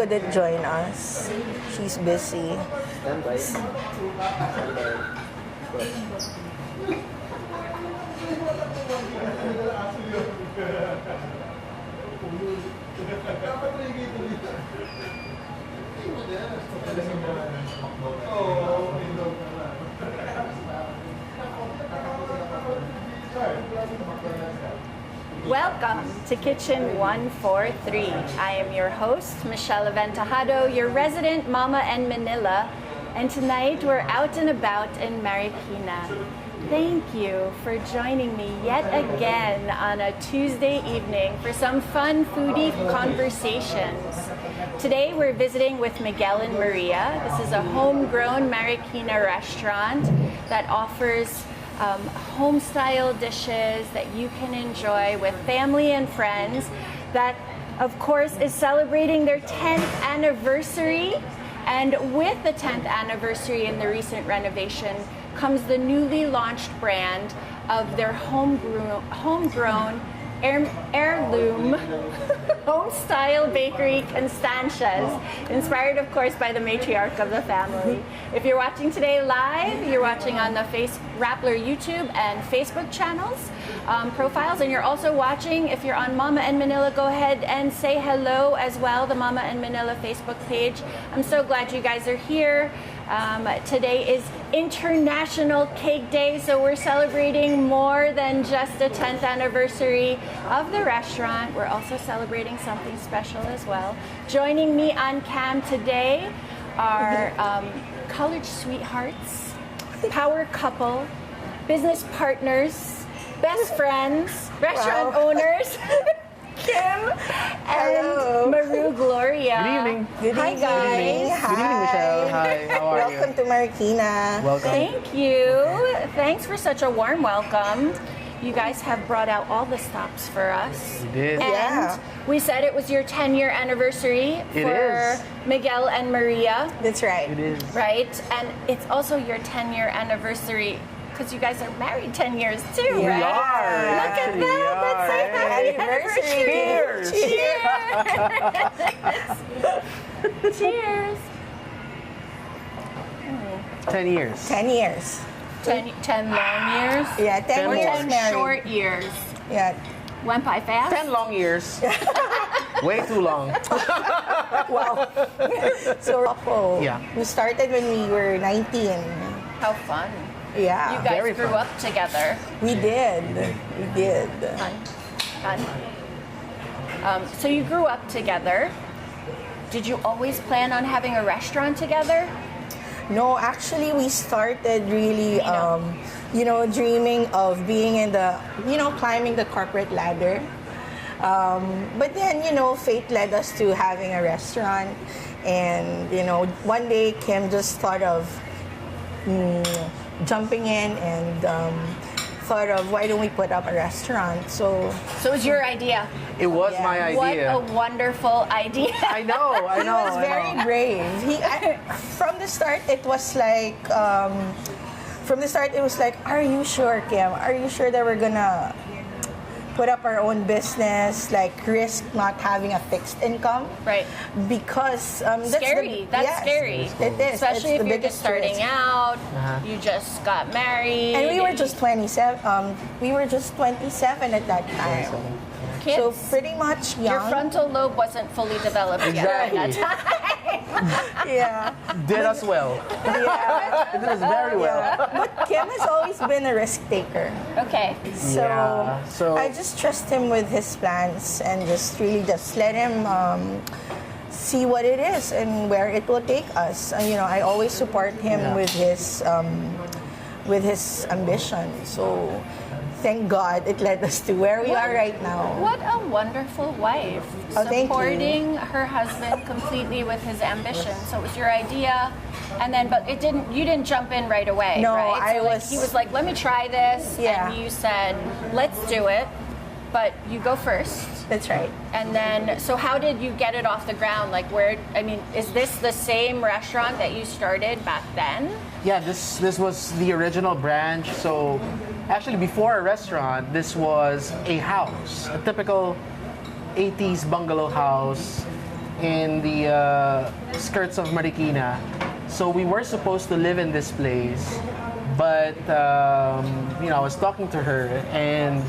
couldn't join us. She's busy. Welcome to Kitchen 143. I am your host, Michelle Aventajado, your resident Momma in Manila, and tonight we're out and about in Marikina. Thank you for joining me yet again on a Tuesday evening for some fun foodie conversations. Today we're visiting with Miguel and Maria. This is a homegrown Marikina restaurant that offers home-style dishes that you can enjoy with family and friends. That, of course, is celebrating their 10th anniversary. And with the 10th anniversary and the recent renovation comes the newly launched brand of their homegrown heirloom home-style bakery Constancias, inspired, of course, by the matriarch of the family. If you're watching today live, you're watching on the Rappler YouTube and Facebook channels, profiles, and you're also watching, if you're on Momma in Manila, go ahead and say hello as well, the Momma in Manila Facebook page. I'm so glad you guys are here. Today is International Cake Day, so we're celebrating more than just the 10th anniversary of the restaurant. We're also celebrating something special as well. Joining me on cam today are college sweethearts, power couple, business partners, best friends, restaurant owners, Kim and Marou Gloria. Good evening. Hi, guys. Good evening. Hi. Good evening, Michelle. Hi, how are you? Welcome to Marikina. Welcome. Thank you. Thanks for such a warm welcome. You guys have brought out all the stops for us. We did. And we said it was your 10-year anniversary for Miguel and Maria. That's right. It is. Right? And it's also your 10-year anniversary because you guys are married 10 years too, Yeah. right? We are. Look at Actually, that. Let's say happy anniversary. Cheers. Cheers. Cheers. 10 years. 10 years. 10 long years? Yeah, 10 Or years 10 married. short years. Yeah. Went by fast? 10 long years. Way too long. Wow. So, couple. Yeah. We started when we were 19. How fun. Yeah. You guys Very grew fun. up together. We did. We did. Fun. So you grew up together. Did you always plan on having a restaurant together? No, actually, we started really, dreaming of being in the, climbing the corporate ladder. But then, fate led us to having a restaurant. And, one day Kim just thought of jumping in and thought of, why don't we put up a restaurant? So it was your idea. It was Yeah. my idea. What a wonderful idea. I know. he was very brave. From the start, it was like, are you sure, Kim? Are you sure that we're gonna put up our own business, like risk not having a fixed income? Right. Because that's Scary. That's scary. It is. Especially It's if the you're just biggest starting risk. out, you just got married. And we were just 27. We were just 27 at that time. kids. So pretty much young. Your frontal lobe wasn't fully developed yet at that time. Yeah. Did us well. Yeah. Did us very well. Yeah. But Kim has always been a risk taker. Okay. So, Yeah, so- I just trust him with his plans and just really just let him see what it is and where it will take us. I always support him Yeah. with his ambition. So thank God it led us to where we are right now. What a wonderful wife. Oh, thank you. Supporting her husband completely with his ambition. So it was your idea, and then but you didn't jump in right away. No, right? He was like, let me try this, Yeah. and you said, let's do it, but you go first. That's right. And then, so how did you get it off the ground? Is this the same restaurant that you started back then? Yeah, this was the original branch. So actually before a restaurant, this was a house, a typical 80s bungalow house. in the skirts of Marikina. So we were supposed to live in this place, but I was talking to her and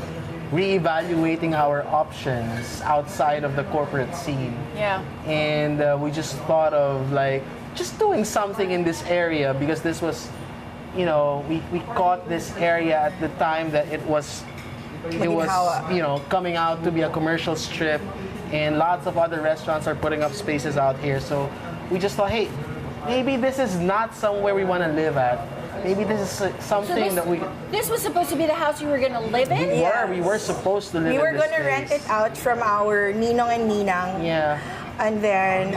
reevaluating our options outside of the corporate scene. Yeah. And we just thought of just doing something in this area, because this was, we caught this area at the time that it was coming out to be a commercial strip, and lots of other restaurants are putting up spaces out here. So we just thought, hey, maybe this is not somewhere we want to live at. Maybe this is something that we... This was supposed to be the house you were going to live in? We were supposed to live in this place. We were going to rent it out from our ninong and ninang. Yeah. And then,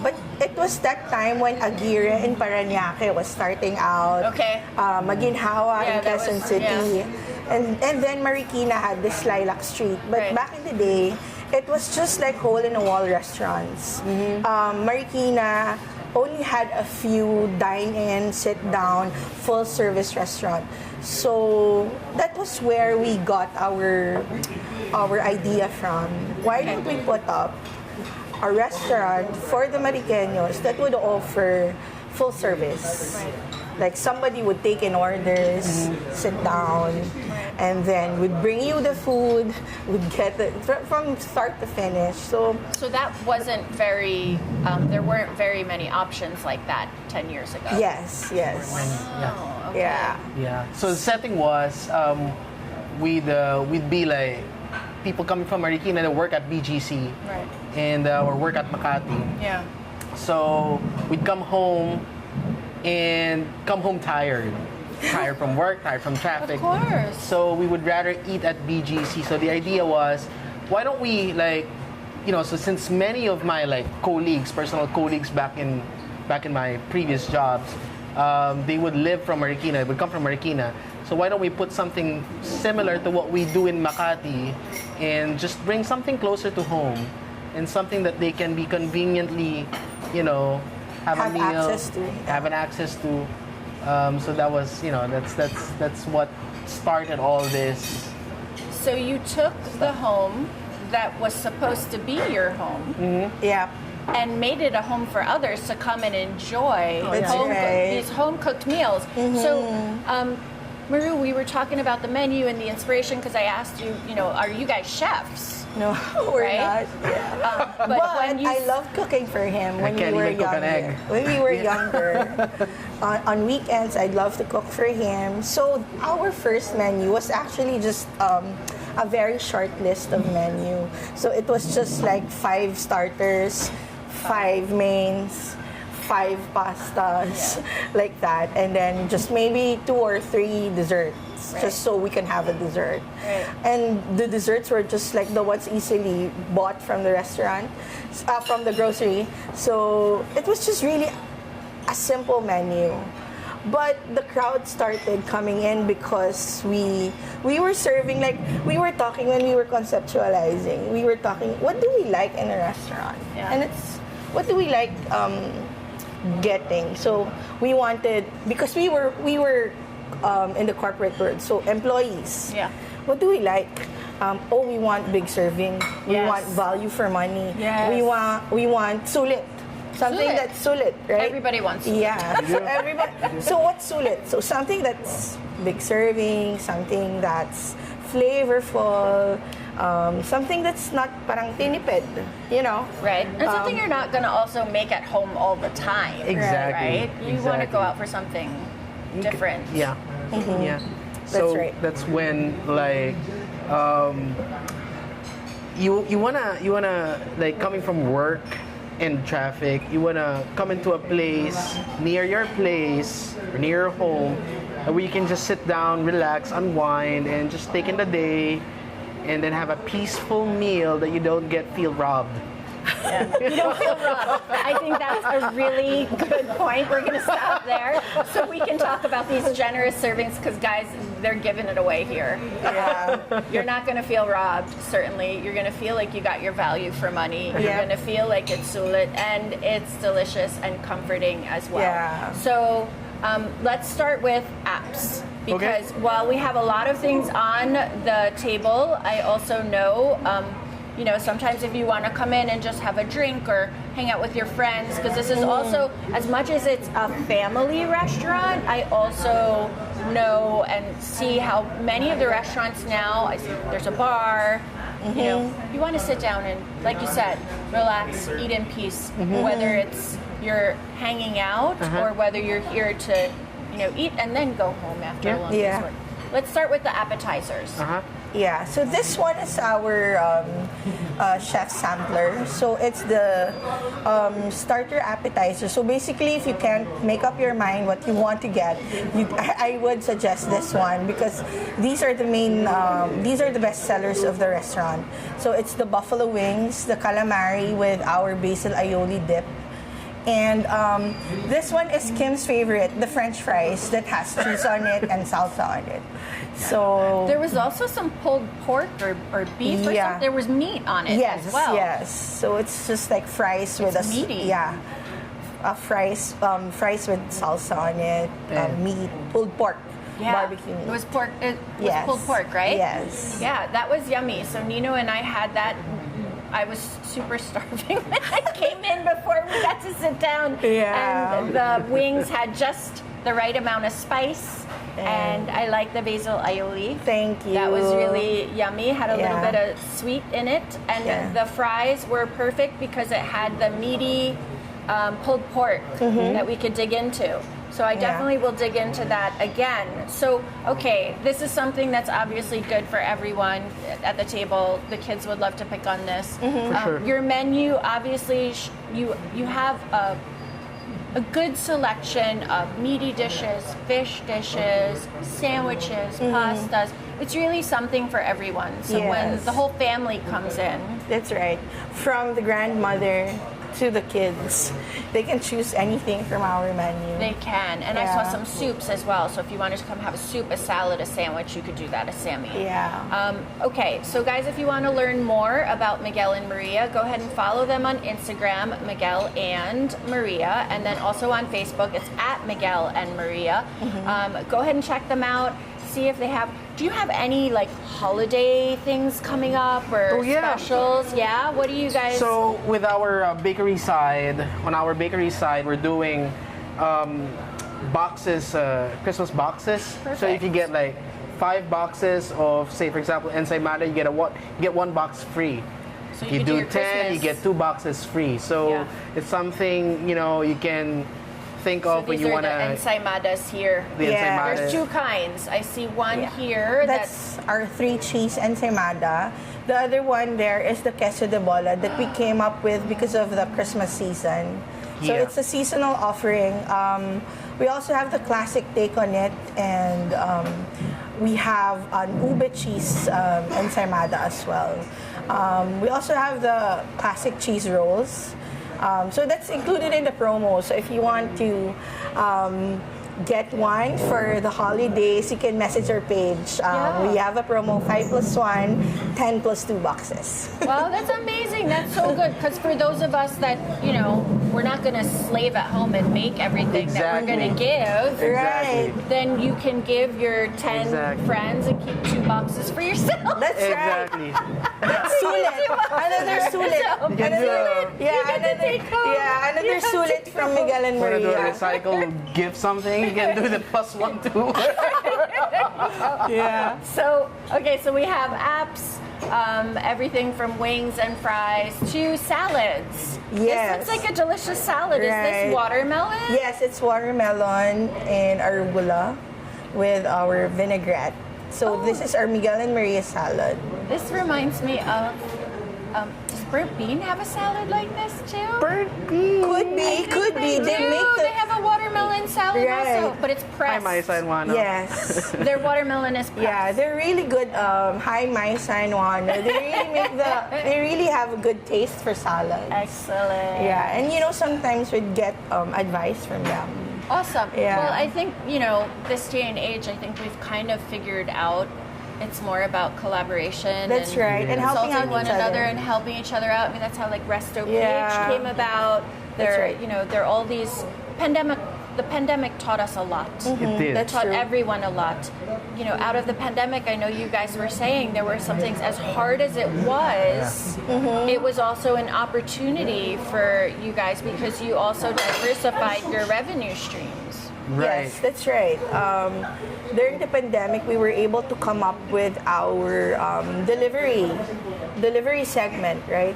but it was that time when Aguirre in Parañaque was starting out. Okay. Maginhawa in that Quezon was- City. And then Marikina had this Lilac Street. But Right. back in the day, it was just like hole-in-the-wall restaurants. Marikina only had a few dine-in, sit-down, full-service restaurant. So that was where we got our idea from. Why don't we put up a restaurant for the Mariqueños that would offer full service? Right. Like somebody would take in orders, sit down, and then would bring you the food, would get it from start to finish. So that wasn't very, there weren't very many options like that 10 years ago. yes. Oh, okay. Yeah. So the setting was we'd be like people coming from Marikina that work at BGC, Right. and or work at Makati. Yeah. So we'd come home tired from work, tired from traffic. Of course. So we would rather eat at BGC. So the idea was, why don't we so since many of my personal colleagues back in my previous jobs, they would live from Marikina, would come from Marikina. So why don't we put something similar to what we do in Makati and just bring something closer to home, and something that they can be conveniently, have a meal, have an access to. So that was, that's what started all this. So you took the home that was supposed to be your home Yeah. and made it a home for others to come and enjoy That's right. these home-cooked meals. So, Marou, we were talking about the menu and the inspiration because I asked you, are you guys chefs? No, we're Right? not. Yeah. But when you I love cooking for him when we can't were even cook an younger. egg. When we were younger, on weekends, I'd love to cook for him. So our first menu was actually just a very short list of menu. So it was just like 5 starters, 5 mains, 5 pastas, like that, and then just maybe 2 or 3 desserts. Right. Just so we can have a dessert. Right. And the desserts were just like the ones easily bought from the restaurant, from the grocery. So it was just really a simple menu. But the crowd started coming in because we were serving, we were talking when we were conceptualizing. We were talking, what do we like in a restaurant? Yeah. And it's, what do we like getting? So we wanted, because we were in the corporate world, so employees. Yeah. What do we like? We want big serving. We Yes. want value for money. Yes. We want sulit. Something Sulit. that's sulit, right? Everybody wants sulit. Yeah. So everybody. So what's sulit? So something that's big serving, something that's flavorful, something that's not parang tinipid, Right. And something you're not going to also make at home all the time. Exactly. Right? You want to go out for something different. Yeah. Yeah. That's So right. that's when you wanna coming from work and traffic, you wanna come into a place near your place or near your home where you can just sit down, relax, unwind, and just take in the day, and then have a peaceful meal that you don't feel robbed. You don't feel robbed. I think that's a really good point. We're going to stop there so we can talk about these generous servings because, guys, they're giving it away here. Yeah. You're not going to feel robbed, certainly. You're going to feel like you got your value for money. You're Yeah. going to feel like it's sulit and it's delicious and comforting as well. Yeah. So let's start with apps. Because while we have a lot of things on the table, I also know sometimes if you want to come in and just have a drink or hang out with your friends, because this is also, as much as it's a family restaurant, I also know and see how many of the restaurants now, there's a bar, you want to sit down and, like you said, relax, eat in peace, whether it's you're hanging out or whether you're here to, eat and then go home after a long day's work. Let's start with the appetizers. Yeah, so this one is our chef sampler. So it's the starter appetizer. So basically, if you can't make up your mind what you want to get, I would suggest this one because these are the best sellers of the restaurant. So it's the buffalo wings, the calamari with our basil aioli dip. And this one is Kim's favorite, the French fries that has cheese on it and salsa on it. So there was also some pulled pork or beef or something. There was meat on it as well. Yes. So it's just like fries with meaty. Fries with salsa on it, meat, pulled pork. Barbecue meat. It was pork. It was pulled pork, right? Yes. Yeah, that was yummy. So Nino and I had that. I was super starving when I came in before we got to sit down. Yeah. And the wings had just the right amount of spice. And I like the basil aioli. Thank you. That was really yummy. Had a little bit of sweet in it. And the fries were perfect because it had the meaty pulled pork that we could dig into. So I definitely will dig into that again. So, okay, this is something that's obviously good for everyone at the table. The kids would love to pick on this. For sure. Your menu, obviously, you have a good selection of meaty dishes, fish dishes, sandwiches, pastas. It's really something for everyone. So when the whole family comes in. That's right. From the grandmother to the kids, they can choose anything from our menu. They can. And I saw some soups as well. So if you wanted to come have a soup, a salad, a sandwich, you could do that, a Sammy. Yeah. Okay, so guys, if you want to learn more about Miguel and Maria, go ahead and follow them on Instagram, Miguel and Maria, and then also on Facebook, it's at Miguel and Maria. Go ahead and check them out. See if they have. Do you have any like holiday things coming up or specials? Yeah. What do you guys? So with our bakery side, we're doing boxes, Christmas boxes. Perfect. So if you get like 5 boxes of, say for example, ensaymada, you get 1 box free. So you do 10, you get 2 boxes free. So it's something you can think of when you want to. These are the ensaimadas here. There's 2 kinds. I see one here. That's our 3 cheese ensaymada. The other one there is the queso de bola that we came up with because of the Christmas season. So it's a seasonal offering. We also have the classic take on it, and we have an ube cheese ensaymada as well. We also have the classic cheese rolls. So that's included in the promo. So if you want to get one for the holidays, you can message our page. We have a promo 5+1, 10+2 boxes. Wow, that's amazing. That's so good. Because for those of us that, we're not going to slave at home and make everything that we're going to give, Right. then you can give your 10 friends and keep 2 boxes for yourself. That's Exactly. right. Sulit. Another sulit. You can do Another sulit from Miguel and Want to do a Maria. recycle gift something? You can do the +1 too. So we have apps, everything from wings and fries to salads. Yes. This looks like a delicious salad. Is this watermelon? Yes, it's watermelon and arugula with our vinaigrette. So this is our Miguel and Maria salad. This reminds me of, does Burnt Bean have a salad like this too? Burnt bean. Could be. They have a watermelon salad also, but it's pressed. Hi, Maisa and Juana. Yes. Their watermelon is pressed. Yeah, they're really good. Hi, Maisa and Juana. They really have a good taste for salads. Excellent. Yeah, and sometimes we'd get advice from them. Awesome. Yeah. Well, I think, this day and age, I think we've kind of figured out it's more about collaboration. That's right. And helping out one each another other. and helping each other out. I mean, that's how like Resto Yeah. Page came about. That's There, right. there are all these pandemic the pandemic taught us a lot. It did. That taught true. everyone a lot. You know, out of the pandemic, I know you guys were saying there were some things, as hard as it was, it was also an opportunity for you guys because you also diversified your revenue streams. Right. Yes, that's right. During the pandemic, we were able to come up with our delivery segment, right?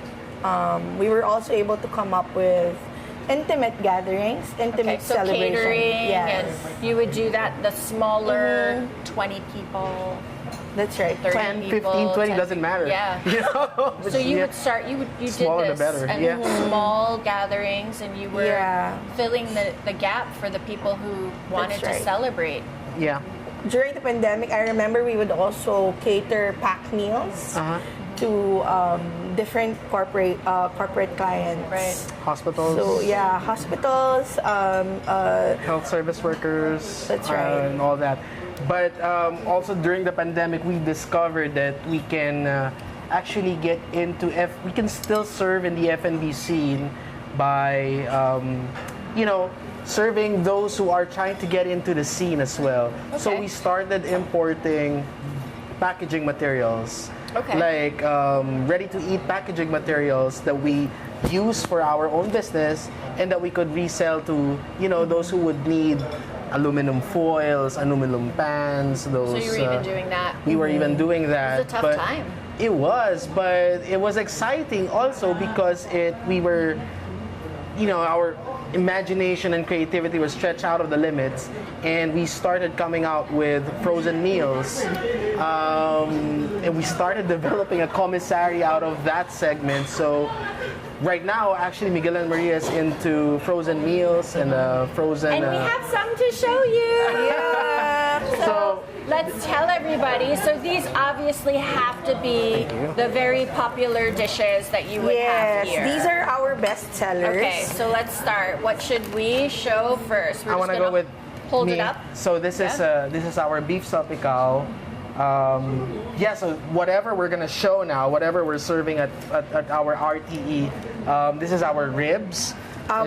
We were also able to come up with intimate gatherings, intimate So celebration. catering, Yes, and you would do that, the smaller 20 people, that's right. 30 10, people. 15, 20 10 doesn't matter. Yeah. You know? So you Yeah. would start, you Smaller did the this, better, and yeah. small gatherings, and you were Yeah. filling the gap for the people who wanted That's right. to celebrate. Yeah. During the pandemic, I remember we would also cater packed meals to different corporate clients. Right. Hospitals. So yeah, hospitals. Health service workers. That's right. And all that. But also during the pandemic, we discovered that we can actually get into we can still serve in the F&B scene by serving those who are trying to get into the scene as well. So Okay. we started importing packaging materials. Okay. Like ready-to-eat packaging materials that we use for our own business and that we could resell to, those who would need aluminum foils, aluminum pans, those... So you were even doing that. We were even doing that. It was a tough but time. It was, but it was exciting also because we were, our imagination and creativity was stretched out of the limits, and we started coming out with frozen meals. And we started developing a commissary out of that segment. So right now, actually, Miguel and Maria is into frozen meals and frozen... And we have some to show you. Yeah. So let's tell everybody. So these obviously have to be the very popular dishes that you would have Yes, here. these are our best sellers. Okay, so let's start. What should we show first? I want to go with hold me. it up. So this is our beef salpicao. So whatever we're gonna show now, whatever we're serving at our RTE, this is our ribs.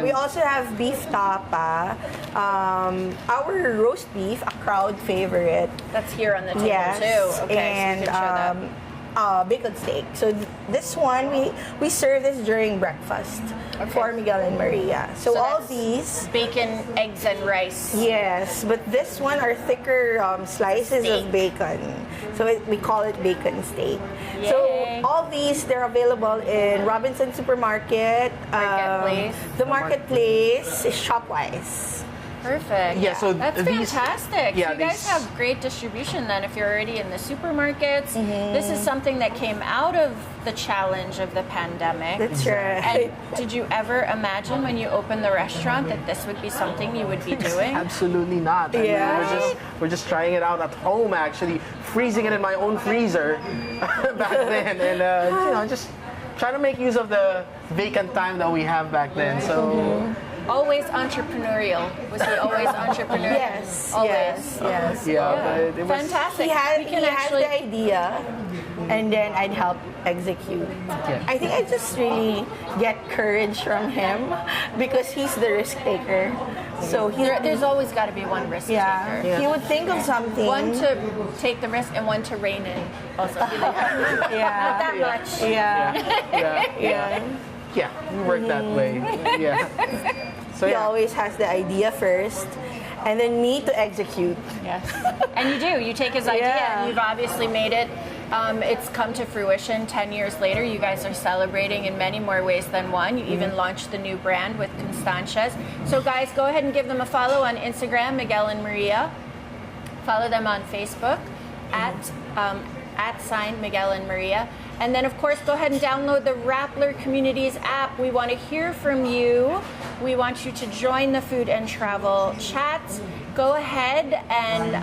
We also have beef tapa, our roast beef, a crowd favorite. That's here on the table Yes, too. Okay, and so you can show that. bacon steak. So this one we serve this during breakfast for Miguel and Maria. So all that's these. bacon, eggs, and rice. Yes, but this one are thicker slices Steak. of bacon. So we call it bacon steak. Yay. So all these, they're available in Robinson Supermarket, Marketplace. the Marketplace, Shopwise. Perfect. Yeah, so that's these- fantastic. yeah, you guys these- have great distribution then if you're already in the supermarkets. Mm-hmm. This is something that came out of the challenge of the pandemic. That's right. And did you ever imagine when you opened the restaurant that this would be something you would be doing? Absolutely not. I mean, Yeah. we're just trying it out at home, actually, freezing it in my own freezer back then, and just trying to make use of the vacant time that we have back then. So. Always entrepreneurial. Was he always entrepreneurial? Yes, Always. yes. Yeah, but it was Fantastic. He had, we he can had actually the idea, and then I'd help execute. Yeah. I think I just really get courage from him because he's the risk taker. So there's always got to be one risk yeah, taker. he would think of something. One to take the risk and one to rein in. Also, not that much. Yeah. Yeah, we work that way. Yeah. So He yeah. always has the idea first, and then me to execute. Yes. And you do. You take his idea Yeah. and you've obviously made it. It's come to fruition 10 years later. You guys are celebrating in many more ways than one. You even launched the new brand with Constancias. So guys, go ahead and give them a follow on Instagram, Miguel and Maria. Follow them on Facebook @ Miguel and Maria. And then, of course, go ahead and download the Rappler Communities app. We want to hear from you. We want you to join the food and travel chat. Go ahead and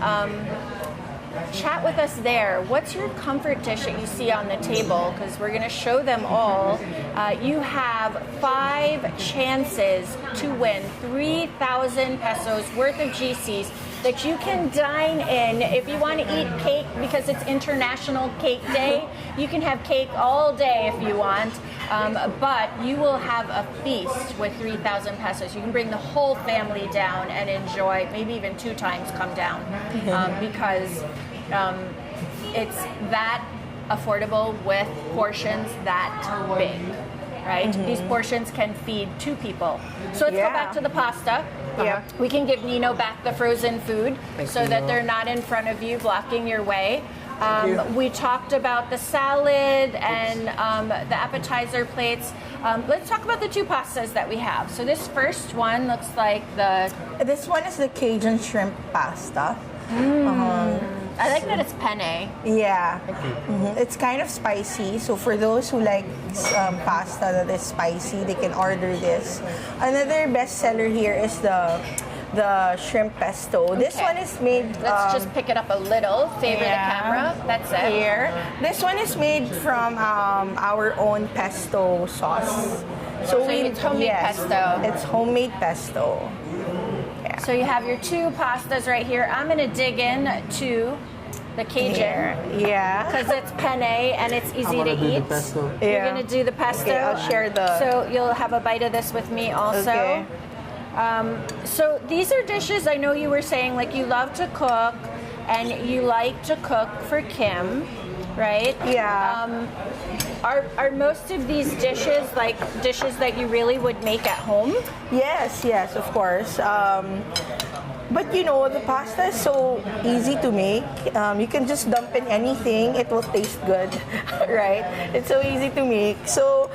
chat with us there. What's your comfort dish that you see on the table? Because we're going to show them all. You have 5 chances to win 3,000 pesos worth of GCs that you can dine in. If you want to eat cake, because it's International Cake Day, you can have cake all day if you want. But you will have a feast with 3,000 pesos. You can bring the whole family down and enjoy, maybe even 2 times come down, because it's that affordable with portions that big, right? These portions can feed 2 people. So let's go back to the pasta. Yeah. We can give Nino back the frozen food so that they're not in front of you blocking your way. We talked about the salad and the appetizer plates. Let's talk about the 2 pastas that we have. So this first one looks like This one is the Cajun shrimp pasta. I like that it's penne. Yeah. It's kind of spicy. So for those who like pasta that is spicy, they can order this. Another bestseller here is the shrimp pesto. This one is made... Let's just pick it up a little. Favor the camera. That's it. Here. This one is made from our own pesto sauce. So it's homemade pesto. It's homemade pesto. Yeah. So you have your 2 pastas right here. I'm going to dig in to the Cajun. Yeah. Because it's penne and it's easy to eat. You're going to do the pesto. Okay, I'll share the... So you'll have a bite of this with me also. Okay. So these are dishes I know you were saying like you love to cook and you like to cook for Kim, right? Yeah. Are most of these dishes like dishes that you really would make at home? Yes, of course. But you know, the pasta is so easy to make. You can just dump in anything, it will taste good, right? It's so easy to make. So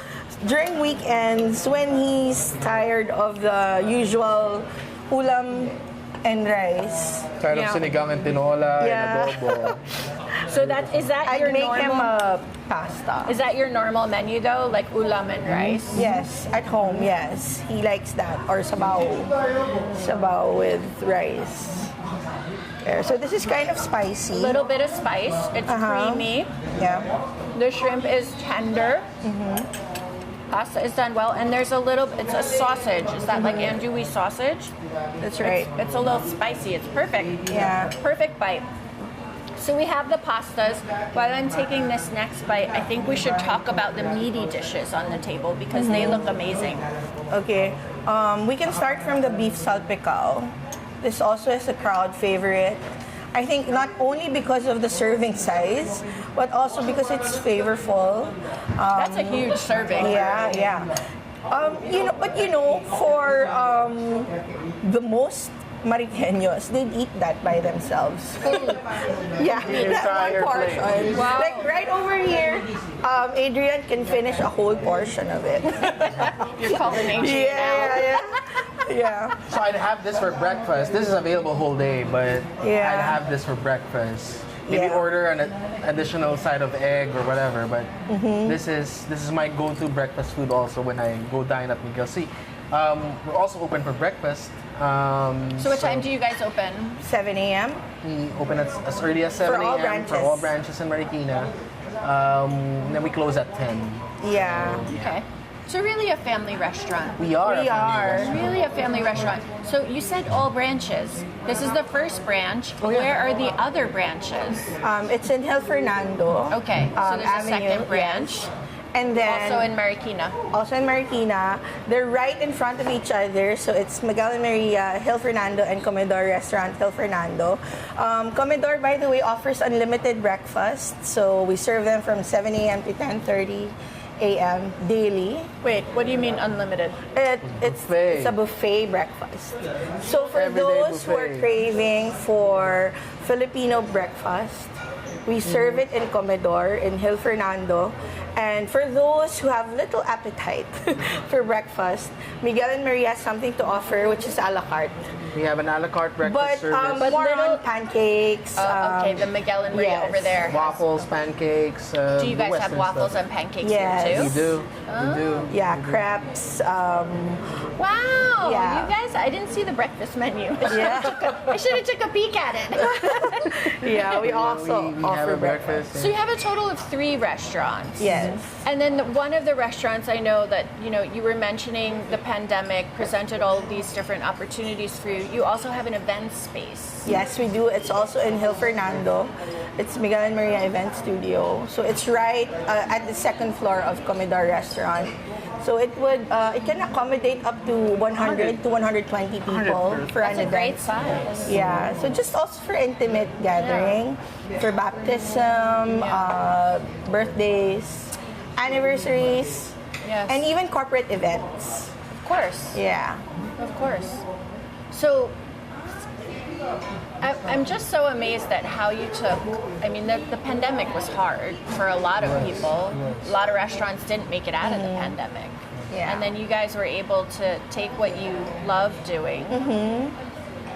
during weekends, when he's tired of the usual ulam and rice. Tired of sinigang and tinola and adobo. So is that your make normal? him a pasta. Is that your normal menu though, like ulam and rice? Yes, at home, yes. He likes that. Or sabaw. Sabaw with rice. There. So this is kind of spicy. A little bit of spice. It's creamy. Yeah. The shrimp is tender. Pasta is done well, and there's it's a sausage. Is that like andouille sausage? That's right. It's a little spicy. It's perfect. Yeah. Perfect bite. So we have the pastas. While I'm taking this next bite, I think we should talk about the meaty dishes on the table because they look amazing. Okay. We can start from the beef salpicao. This also is a crowd favorite. I think not only because of the serving size, but also because it's flavorful. That's a huge serving. Yeah. For the most Mariqueños, they'd eat that by themselves. Yeah, that one portion. Plate. Wow. Like right over here, Adrian can finish a whole portion of it. You're culination Yeah. So I'd have this for breakfast. This is available whole day, but Yeah. I'd have this for breakfast. Maybe Yeah. order an additional side of egg or whatever. But this is my go-to breakfast food also when I go dine at Miguel. See, we're also open for breakfast. So what time do you guys open? 7 a.m. We open as early as 7 all a.m. for all branches in Marikina. Then we close at 10. Yeah. Okay. So really a family restaurant. We are. We a family are. restaurant. Really a family restaurant. So you said all branches. This is the first branch. Where are the other branches? It's in El Fernando. Okay, so there's a Avenue, second branch. yes. And then Also in Marikina. Marikina. They're right in front of each other. So it's Miguel and Maria, Hill Fernando, and Comedor Restaurant, Hill Fernando. Comedor, by the way, offers unlimited breakfast. So we serve them from 7 a.m. to 10:30 a.m. daily. Wait, what do you mean unlimited? It's a buffet breakfast. So for Everyday those who are buffet. craving for Filipino breakfast, we serve it in Comedor in Hill Fernando. And for those who have little appetite for breakfast, Miguel and Maria has something to offer, which is a la carte. We have an a la carte breakfast But service. more on pancakes. Okay, the Miguel and Maria yes. over there. Waffles, pancakes. Do you guys have waffles and pancakes Yes. here We too? do. We do. Yeah, crepes. Wow! Yeah. You guys surprised. I didn't see the breakfast menu. Yeah. I should have took a peek at it. Yeah, we also we offer have a breakfast. So you have a total of 3 restaurants. Yes. And then one of the restaurants, I know that, you were mentioning the pandemic presented all of these different opportunities for you. You also have an event space. Yes, we do. It's also in Hill Fernando. It's Miguel and Maria Event Studio. So it's right at the second floor of Comedor Restaurant. So it can accommodate up to 100 to 120 people for That's an a great event. size. Yeah, so just also for intimate gathering, for baptism, birthdays, anniversaries, Yes. and even corporate events. Of course. Yeah. Of course. So I'm just so amazed at how you took, the pandemic was hard for a lot of people. A lot of restaurants didn't make it out of the pandemic. Yeah. And then you guys were able to take what you love doing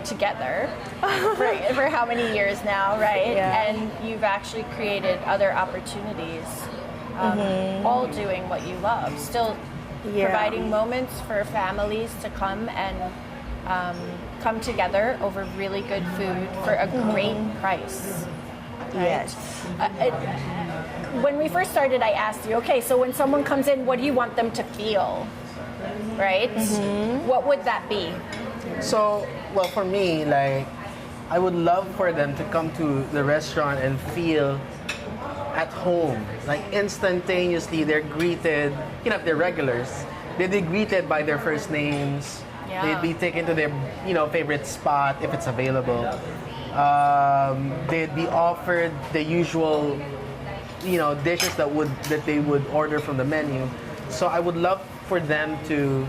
together for how many years now, right? Yeah. And you've actually created other opportunities, all doing what you love. Still providing moments for families to come and come together over really good food for a great price. Right? Yes. When we first started, I asked you, okay, so when someone comes in, what do you want them to feel? Right? What would that be? So, well, for me, like, I would love for them to come to the restaurant and feel at home. Like, instantaneously, they're greeted, if they're regulars, they'd be greeted by their first names. Yeah. They'd be taken to their, favorite spot if it's available. They'd be offered the usual, dishes that they would order from the menu. So I would love for them to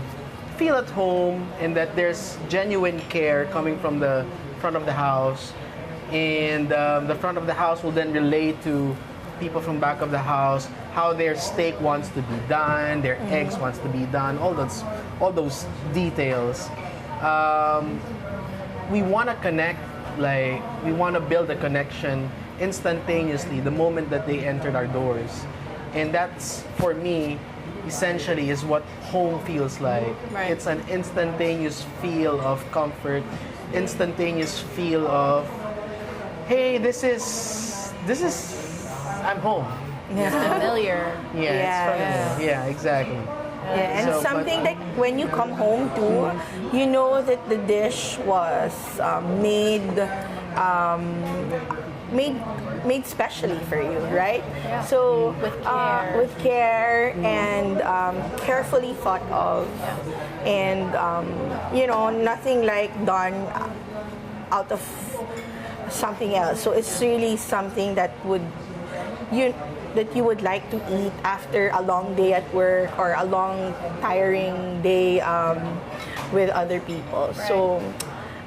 feel at home and that there's genuine care coming from the front of the house. And the front of the house will then relate to people from back of the house, how their steak wants to be done, their eggs wants to be done, all those details. We want to connect, we want to build a connection instantaneously the moment that they entered our doors. And that's, for me, essentially is what home feels like. Right. It's an instantaneous feel of comfort, instantaneous feel of, hey, this is I'm home. It's familiar. Yeah, it's familiar. Yeah, exactly. Yeah, and So, something that when you come home to, you know that the dish was made specially for you, right? Yeah. So With care. and carefully thought of, and nothing like done out of something else. So it's really something that you would like to eat after a long day at work or a long tiring day with other people. Right. So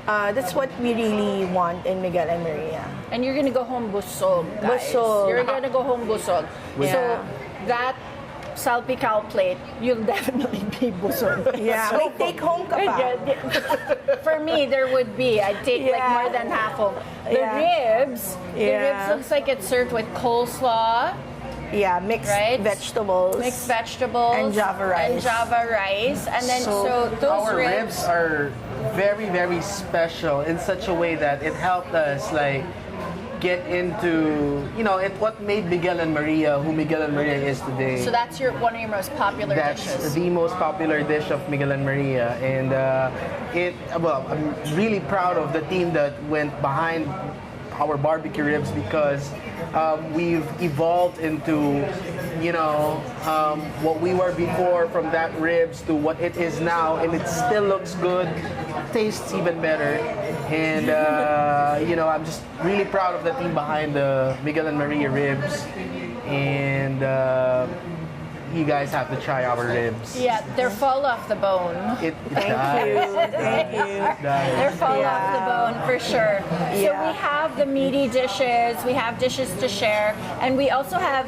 that's what we really want in Miguel and Maria. And you're gonna go home busog, guys. Busog. You're gonna go home busog. Yeah. So that salpicao plate, you'll definitely be busog. Yeah, So- may take home ka pa. For me, there would be. I'd take like Yeah. more than half of the Yeah. ribs. The Yeah. ribs looks like it's served with coleslaw, Yeah, mixed Right? vegetables. mixed vegetables, And Java rice. and then so those our ribs are very, very special in such a way that it helped us get into what made Miguel and Maria who Miguel and Maria is today. So that's one of your most popular That's dishes. the most popular dish of Miguel and Maria, and I'm really proud of the team that went behind our barbecue ribs because we've evolved into what we were before, from that ribs to what it is now, and it still looks good, tastes even better, and I'm just really proud of the team behind the Miguel and Maria ribs, and you guys have to try our ribs. Yeah, they're fall off the bone. It Thank does. you. Thank you. It does. They're fall off the bone for sure. So Yeah. we have the meaty dishes, we have dishes to share, and we also have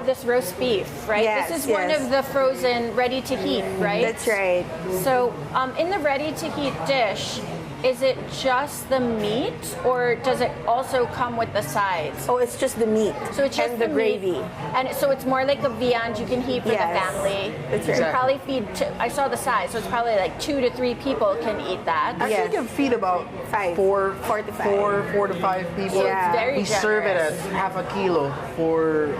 this roast beef, right? Yes, This is one yes. of the frozen ready to heat, right? That's right. So in the ready to heat dish, is it just the meat, or does it also come with the sides? Oh, it's just the meat. So it's just and the meat. gravy. And so it's more like a viand you can heat for the Yes. family. That's You right. can probably feed, I saw the size, so it's probably like 2 to 3 people can eat that. Actually, Yes. you can feed about 5. four 4 to 5. four to five people. So Yeah. it's very We serve it at generous. half a kilo for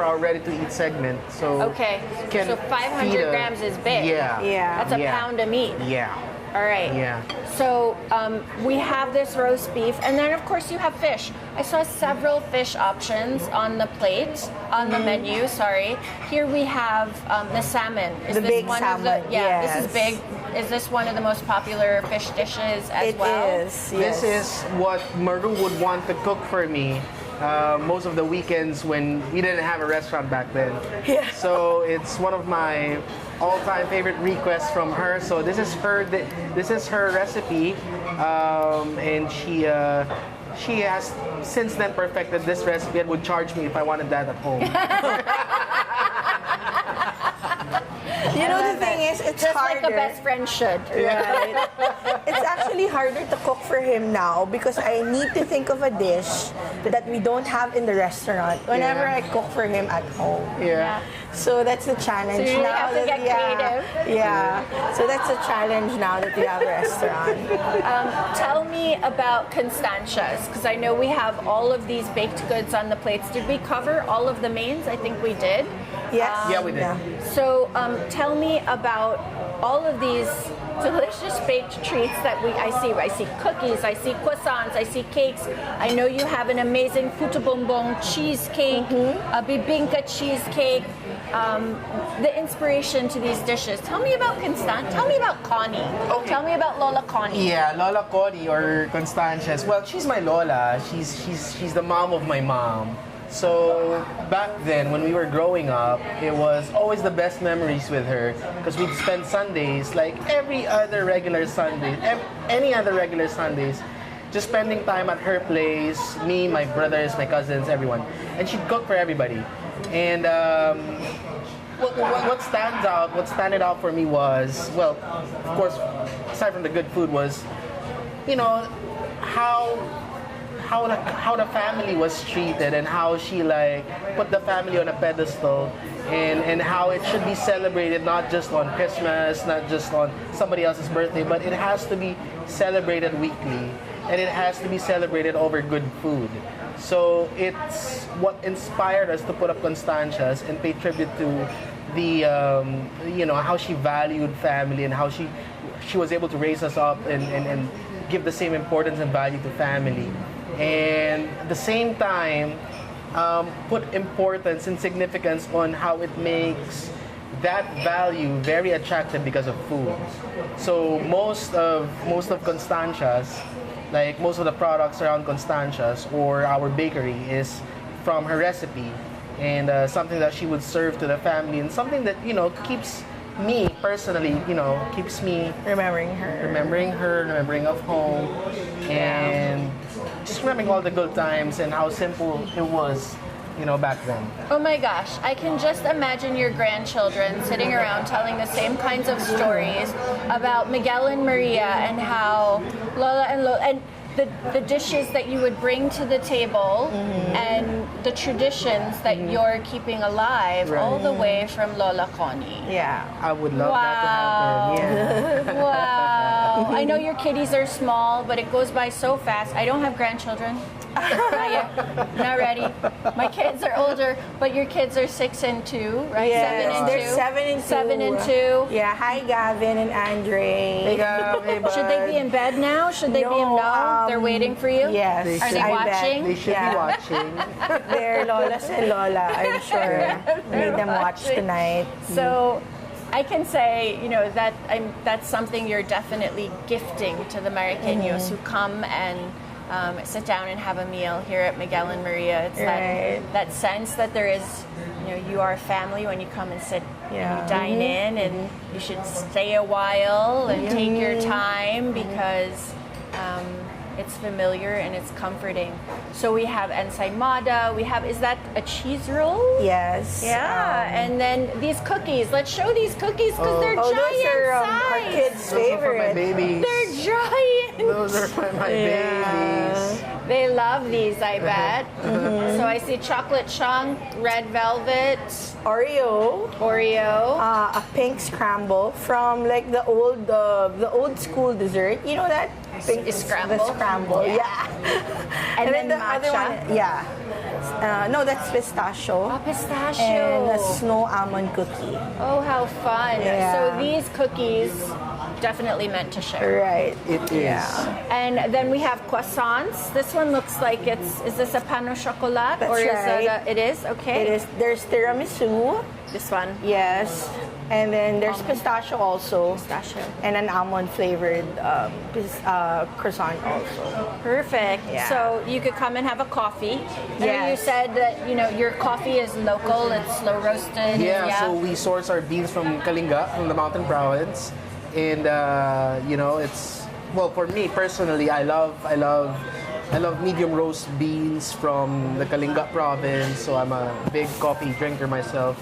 our ready-to-eat segment. So Okay, can so 500 feed a- grams is big. Yeah. Yeah. That's a Yeah. pound of meat. Yeah. All right. Yeah. So we have this roast beef, and then of course you have fish. I saw several fish options on the plate, on the menu. Sorry. Here we have the salmon. Is The this big one salmon, of the? Yeah, this is yes. big. Is this one of the most popular fish dishes as It well? is. Yes. This is what Marou would want to cook for me most of the weekends when we didn't have a restaurant back then. Yeah. So it's one of my all-time favorite requests from her. So this is her recipe, and she has since then perfected this recipe and would charge me if I wanted that at home. You know, the thing is, it's Just harder. like a best friend should. Right. It's actually harder to cook for him now because I need to think of a dish that we don't have in the restaurant whenever Yeah. I cook for him at home. Yeah. So that's the challenge So you really now. have to get creative. Yeah. So that's a challenge now that we have a restaurant. Tell me about Constantia's, because I know we have all of these baked goods on the plates. Did we cover all of the mains? I think we did. Yes. Yeah, we did. So tell me about all of these delicious baked treats that I see. I see cookies, I see croissants, I see cakes. I know you have an amazing puto bonbon cheesecake, a bibinka cheesecake. The inspiration to these dishes. Tell me about Tell me about Connie. Okay. Tell me about Lola Connie. Yeah, Lola Connie or Constancia's. Well, she's my Lola. She's the mom of my mom. So back then, when we were growing up, it was always the best memories with her because we'd spend Sundays like every other regular Sunday, any other regular Sundays, just spending time at her place. Me, my brothers, my cousins, everyone, and she'd cook for everybody. And what standed out for me was, well, of course, aside from the good food, was, you know, how the family was treated and how she like put the family on a pedestal and how it should be celebrated not just on Christmas, not just on somebody else's birthday, but it has to be celebrated weekly and it has to be celebrated over good food. So it's what inspired us to put up Constancia's and pay tribute to the how she valued family and how she was able to raise us up and give the same importance and value to family. And at the same time, put importance and significance on how it makes that value very attractive because of food. So most of Constancia's, like most of the products around Constancia's or our bakery, is from her recipe and something that she would serve to the family and something that keeps me personally, keeps me Remembering her. remembering of home, and just remembering all the good times and how simple it was, back then. Oh my gosh, I can just imagine your grandchildren sitting around telling the same kinds of stories about Miguel and Maria and how Lola and the dishes that you would bring to the table and the traditions that you're keeping alive all the way from Lola Connie. Yeah. I would love that to happen. Yeah. Wow. I know your kiddies are small, but it goes by so fast. I don't have grandchildren. Not yet. Not ready. My kids are older, but your kids are 6 and 2, right? Yes, 7 and 2. they're 7 and 2. 7 and 2. Yeah. Hi, Gavin and Andre. Hey, Gab, hey, bud. Should they be in bed now? Should they be in? No, they're waiting for you. Yes. Are they I watching? They should Yeah. be watching. They're Lolas and Lola, I'm sure. Made them watch tonight. So I can say, that's something you're definitely gifting to the Mariqueños who come and sit down and have a meal here at Miguel and Maria. It's Right. that sense that there is, you are a family when you come and sit and Yeah. you dine in, and you should stay a while and take your time because it's familiar and it's comforting. So we have ensaymada. Is that a cheese roll? Yes. Yeah, and then these cookies. Let's show these cookies because they're Oh, giant those are our size. kids' Those are for my favorite. babies. They're giant. Those my babies. They love these, I bet. So I see chocolate chunk, red velvet, Oreo. Oreo. A pink scramble from like the old school dessert. You know that pink Scramble? The scramble, yeah. And then the matcha? other one, yeah. No, that's pistachio. Oh, pistachio. And a snow almond cookie. Oh, how fun. Yeah. So these cookies, definitely meant to share. Right. It is. Yeah. And then we have croissants. This one looks like is this a pain au chocolat? That's or is right. it is? Okay. It is. There's tiramisu. This one. Yes. And then there's pistachio also. Pistachio. And an almond flavored croissant also. Perfect. Yeah. So you could come and have a coffee. And you Yes. said that, your coffee is local, it's slow roasted. Yeah, so we source our beans from Kalinga, from the Mountain Province. And, it's, well, for me personally, I love medium roast beans from the Kalinga province. So I'm a big coffee drinker myself.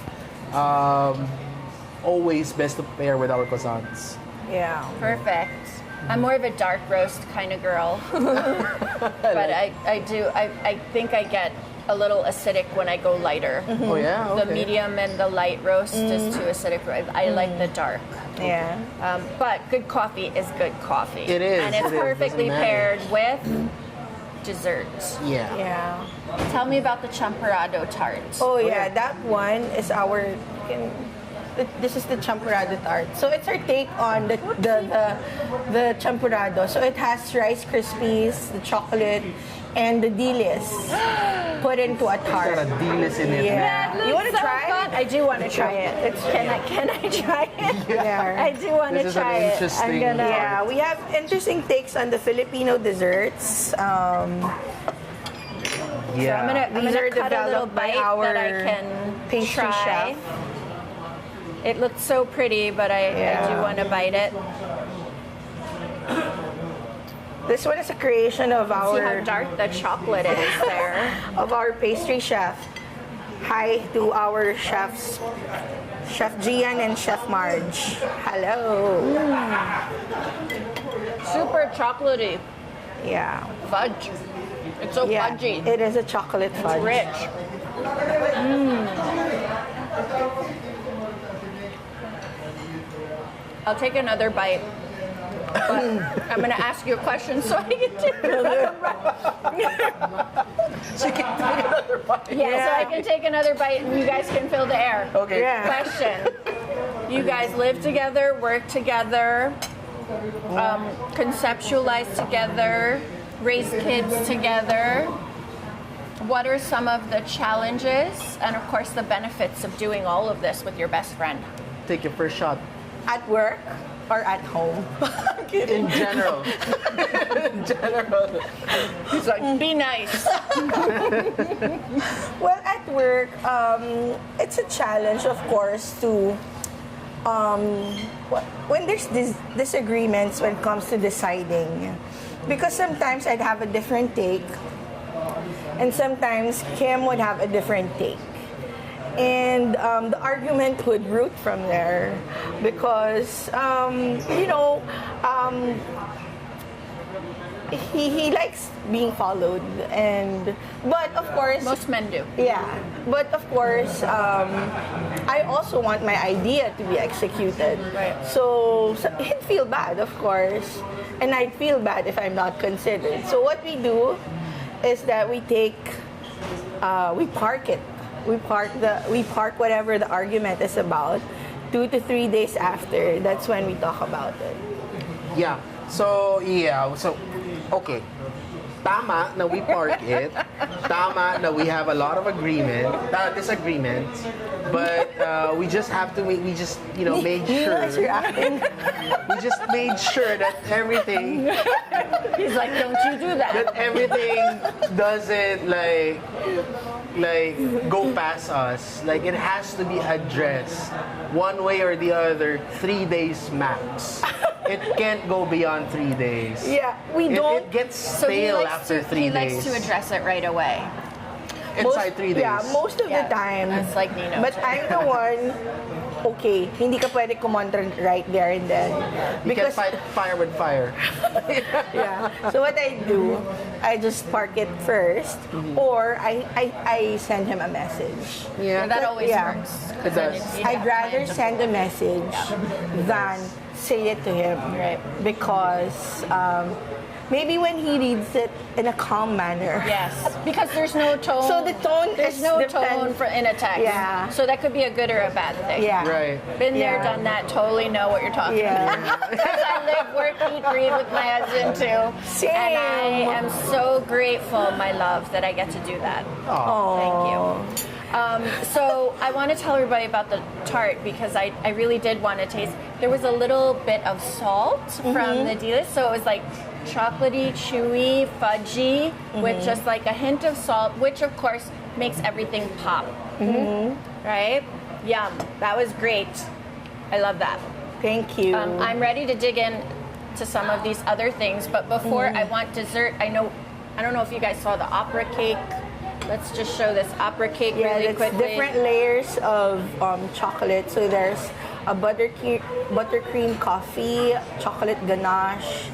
Always best to pair with our croissants. Yeah. Perfect. I'm more of a dark roast kind of girl. But I think I get a little acidic when I go lighter. Oh yeah, okay. The medium and the light roast is too acidic. I like the dark. Yeah. But good coffee is good coffee. It is, And it's it is. perfectly Doesn't paired matter. with dessert. Yeah. Yeah. Tell me about the champorado tart. Oh yeah, that one is our. This is the champurrado tart. So it's our take on the champurrado. So it has Rice Krispies, the chocolate, and the dilis put into a tart. Got a dilis in it. Yeah. That You want looks to so try fun. it? I do want to try it. Can I try it? Yeah. I do want to This is an try it. interesting- I'm gonna. Yeah, we have interesting takes on the Filipino desserts. Yeah. I'm gonna These are cut a little developed by bite that I our can pastry try. chef. It looks so pretty, but I do want to bite it. This one is a creation of See how our dark the chocolate is there. of our pastry chef. Hi to our chefs, Chef Gian and Chef Marge. Hello. Super chocolatey. Yeah. Fudge. It's so Yeah. fudgy. It is a chocolate fudge. Rich. I'll take another bite. But I'm going to ask you a question so I can take another bite. So you can take another bite. Yeah, so I can take another bite and you guys can fill the air. Okay. Yeah. Question. You guys live together, work together, conceptualize together, raise kids together. What are some of the challenges and, of course, the benefits of doing all of this with your best friend? Take your first shot. At work or at home? In general. In general. He's like, be nice. Well, at work, it's a challenge, of course, to when there's disagreements when it comes to deciding, because sometimes I'd have a different take, and sometimes Kim would have a different take. And the argument would root from there because, he likes being followed. But of course... Most men do. Yeah. But of course, I also want my idea to be executed. Right. So he'd feel bad, of course. And I'd feel bad if I'm not considered. So what we do is that we park it. We park whatever the argument is about. 2 to 3 days after, that's when we talk about it. Yeah. So, okay. Tama na we park it. Tama na we have a lot of disagreements. But we just have to, we just, made sure. We just made sure that everything, He's like, don't you do that. that everything doesn't go past us. Like it has to be addressed one way or the other, 3 days max. It can't go beyond 3 days. Yeah, we don't. It gets So he stale likes after to, 3 he days. likes to address it right away. Inside 3 days. Yeah, most of Yeah, the time. that's like Nino But too. I'm the one okay. Hindi ka pwede kumontra right there and then. You can fight fire with fire. Yeah. So what I do, I just park it first, or I send him a message. Yeah, that always Yeah. works. It does. I'd rather send a message than say it to him. Right. Because maybe when he reads it in a calm manner. Yes, because there's no tone. So the tone there's is no different. tone for in a text. Yeah. So that could be a good or a bad thing. Yeah. Right. Been there, Yeah. done that. Totally know what you're talking Yeah. about. Because I live, work, eat, breathe with my husband too. Same. And I am so grateful, my love, that I get to do that. Thank you. So I want to tell everybody about the tart because I really did want to taste. There was a little bit of salt from the delish, so it was like chocolatey, chewy, fudgy with just like a hint of salt, which of course makes everything pop. Right? Yum. That was great. I love that. Thank you. I'm ready to dig in to some of these other things, but before I want dessert, I don't know if you guys saw the opera cake. Let's just show this opera cake really it's quickly. different layers of chocolate. So there's a buttercream coffee, chocolate ganache.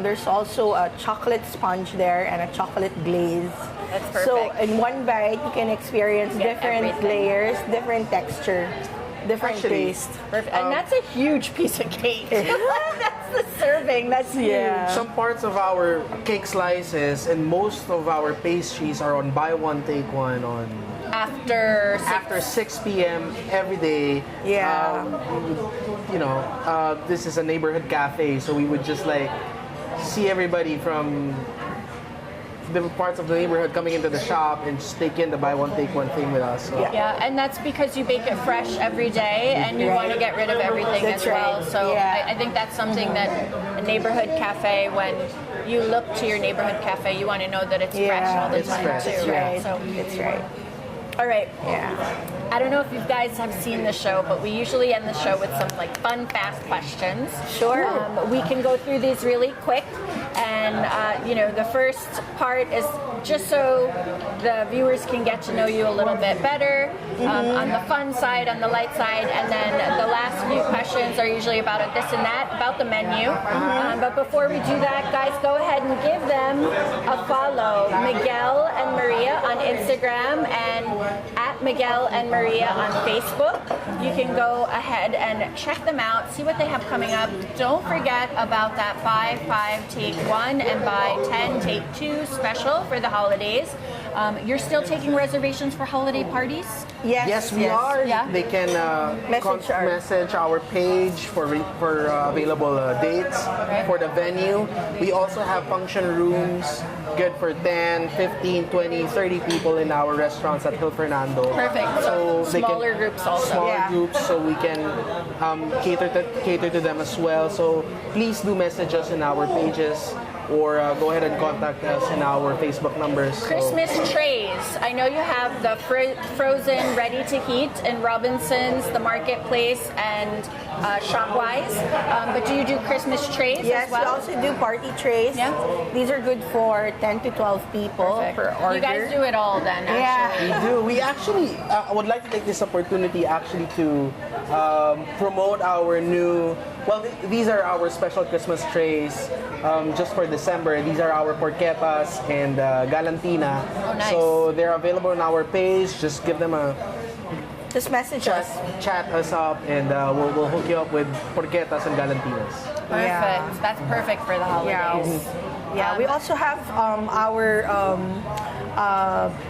There's also a chocolate sponge there and a chocolate glaze. That's perfect. So in one bite, you can experience Get different everything. layers, different texture, different Actually, taste. Perfect. And that's a huge piece of cake. That's the serving. That's Yeah. huge. Some parts of our cake slices and most of our pastries are on buy one take one on After after 6 p.m. every day. Yeah. This is a neighborhood cafe, so we would just like see everybody from different parts of the neighborhood coming into the shop and just take in the buy one take one thing with us. So. Yeah, and that's because you bake it fresh every day and you Right. want to get rid of everything That's as well. right. So Yeah. I think that's something that a neighborhood cafe, when you look to your neighborhood cafe, you want to know that it's fresh all the it's time fresh. too. It's right. So, It's right. all right. Yeah. I don't know if you guys have seen the show, but we usually end the show with some like fun, fast questions. Sure. We can go through these really quick, and the first part is just so the viewers can get to know you a little bit better on the fun side, on the light side, and then the last few questions are usually about a this and that, about the menu. But before we do that, guys, go ahead and give them a follow. Miguel and Maria on Instagram and at Miguel and Maria on Facebook. You can go ahead and check them out, see what they have coming up. Don't forget about that buy 5 take 1 and buy 10 take 2 special for the holidays. You're still taking reservations for holiday parties? Yes, we are. Yeah. They can message our page for available dates for the venue. We also have function rooms good for 10, 15, 20, 30 people in our restaurants at Hill Fernando. Perfect. So they can- smaller groups also. Smaller Yeah. groups, so we can cater to them as well. So please do message us in our pages or go ahead and contact us in our Facebook numbers. So- Christmas trays. I know you have the frozen ready to heat in Robinson's, the Marketplace, and Shopwise. But do you do Christmas trays Yes, as well? we also do party trays. Yeah. These are good for 10 to 12 people Perfect. per order. You guys do it all then, Yeah. actually. We do. We actually, I would like to take this opportunity actually to promote our new, these are our special Christmas trays just for December. These are our porchetas and galantina. Oh, nice. So they're available on our page. Just give them a Just message us. chat us up and we'll hook you up with porchetas and galantinas. Perfect. Yeah. That's perfect for the holidays. Yeah, we also have our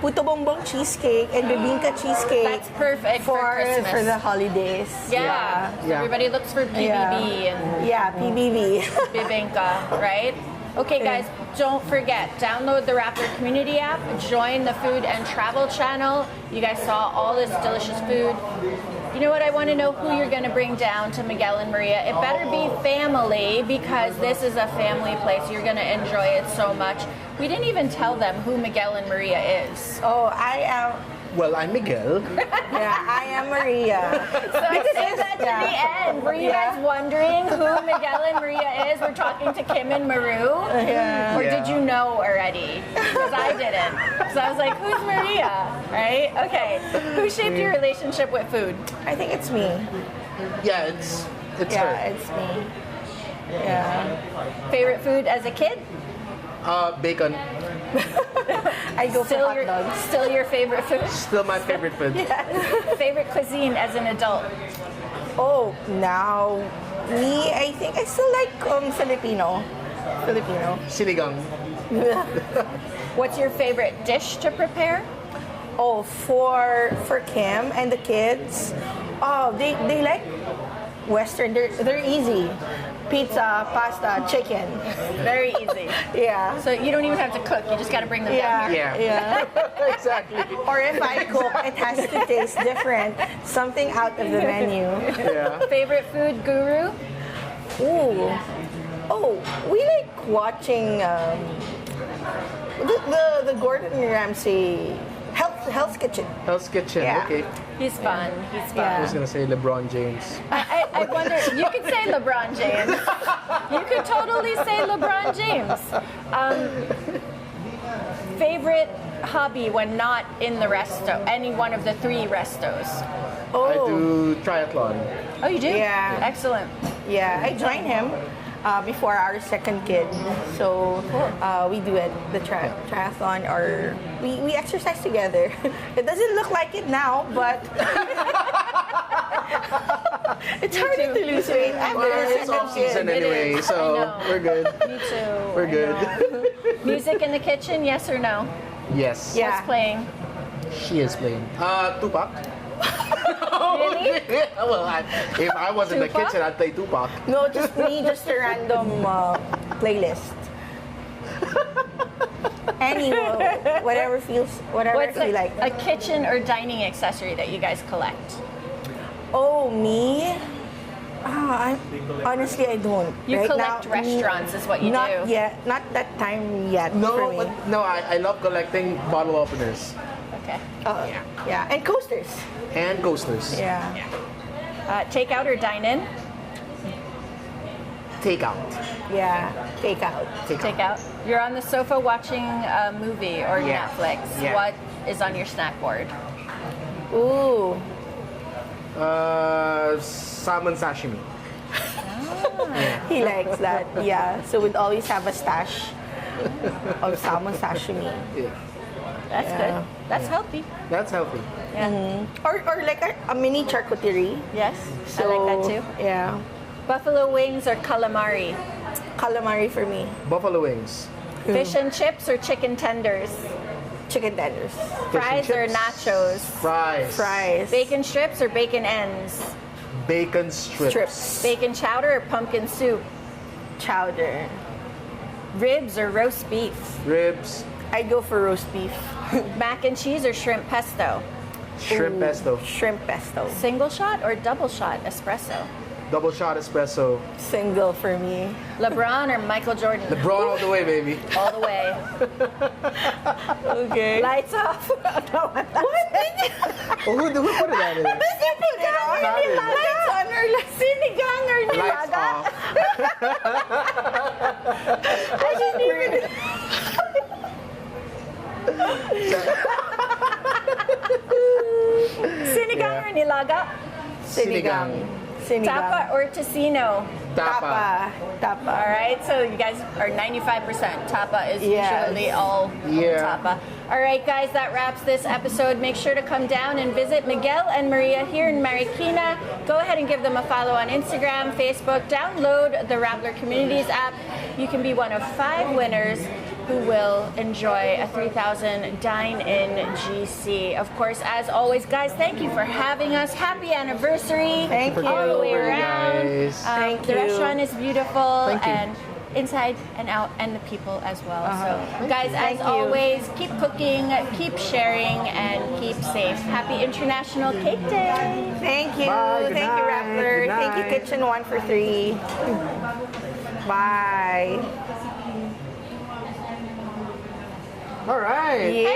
puto bongbong cheesecake and bibingka cheesecake. That's perfect for Christmas. for the holidays. Yeah. So Yeah. everybody looks for PBB and Yeah, PBB. bibingka, right? Okay, guys, don't forget, download the Raptor Community app, join the Food and Travel channel. You guys saw all this delicious food. You know what? I want to know who you're going to bring down to Miguel and Maria. It better be family because this is a family place. You're going to enjoy it so much. We didn't even tell them who Miguel and Maria is. Oh, Well, I'm Miguel. Yeah, I am Maria. So I saved that to the end. Were you guys wondering who Miguel and Maria is? We're talking to Kim and Marou. Yeah. Or did you know already? Because I didn't. So I was like, who's Maria? Right? Okay. Who shaped your relationship with food? I think it's me. Yeah, it's Yeah, her. it's me. Yeah. Favorite food as a kid? Bacon. I go for hot dogs. Still your favorite food? Still my favorite food. Favorite cuisine as an adult? Oh, now me, I think I still like Filipino. Sinigang. What's your favorite dish to prepare? Oh, for Kim and the kids, oh, they like Western. They're easy. Pizza, pasta, chicken. Very easy. Yeah. So you don't even have to cook. You just got to bring them down Yeah. here. Yeah. Yeah. Exactly. Or if I cook, it has to taste different. Something out of the menu. Yeah. Favorite food guru? Ooh. Oh, we like watching the Gordon Ramsay Hell's Kitchen. Hell's Kitchen. Yeah. Okay. He's fun. He's fun. I Yeah. was gonna say LeBron James. I wonder, you could say LeBron James. You could totally say LeBron James. Favorite hobby when not in the resto? Any one of the 3 restos? I Oh, do triathlon. Oh, you do? Yeah. Excellent. yeah. I joined him before our second kid. So we do it, the triathlon, or we exercise together. It doesn't look like it now, but it's harder to lose weight after Well, the it's off second season kid. anyway, I so know. we're good. Me too. We're I good. know. Music in the kitchen, yes or no? Yes. Yeah. What's playing? She is playing. Tupac. Really? Well, if I was in the Tupac? kitchen, I'd play Tupac. No, just me, just a random playlist. Whatever I What's feel like. a kitchen or dining accessory that you guys collect? Oh, me? Honestly, I don't. You right collect now, restaurants is what you not do. yet. Not that time yet for No, me. but no, I love collecting bottle openers Okay. Yeah, and coasters. and coasters. Yeah. Take out or dine in? Take out. Yeah, take out. Take out. You're on the sofa watching a movie or Yeah. Netflix. Yeah. What is on your snack board? Ooh. Salmon sashimi. He likes that. Yeah. So we'd always have a stash of salmon sashimi. Yeah. That's Yeah. good. That's healthy. That's healthy. Yeah. Or like a mini charcuterie. Yes. So, I like that too. Yeah. Buffalo wings or calamari? Calamari for me. Buffalo wings. Fish and chips or chicken tenders? Chicken tenders. Fish and Fries or chips. nachos? Fries. Fries. Bacon strips or bacon ends? Bacon strips. Strips. Bacon chowder or pumpkin soup? Chowder. Ribs or roast beef? Ribs. I'd go for roast beef. Mac and cheese or shrimp pesto? Shrimp pesto. Shrimp pesto. Single shot or double shot espresso? Double shot espresso. Single for me. LeBron or Michael Jordan? LeBron all the way, baby. All the way. Okay. Lights off. Oh, who put it that in? Sinigang Not in. Lights on or sinigang or Lights nilaga? off. I didn't even... Sinigang Yeah. or nilaga? Sinigang. Tapa or tocino? Tapa. Tapa. All right, so you guys are 95%. Tapa is Yes. usually all Yeah. tapa. All right, guys, that wraps this episode. Make sure to come down and visit Miguel and Maria here in Marikina. Go ahead and give them a follow on Instagram, Facebook. Download the Rappler Communities app. You can be one of 5 winners who will enjoy a 3,000 dine-in GC. Of course, as always, guys, thank you for having us. Happy anniversary. Thank you. All the way Very around. nice. Thank the you. restaurant is beautiful. Thank you. And inside and out, and the people as well. So, Thank guys, you. as Thank you. always, keep cooking, keep sharing, and keep safe. Happy International Cake Day! Thank you. Bye. Good Thank you, night. Rappler. Good Thank you, night. Kitchen 1 for 3. Bye. All right. Yeah.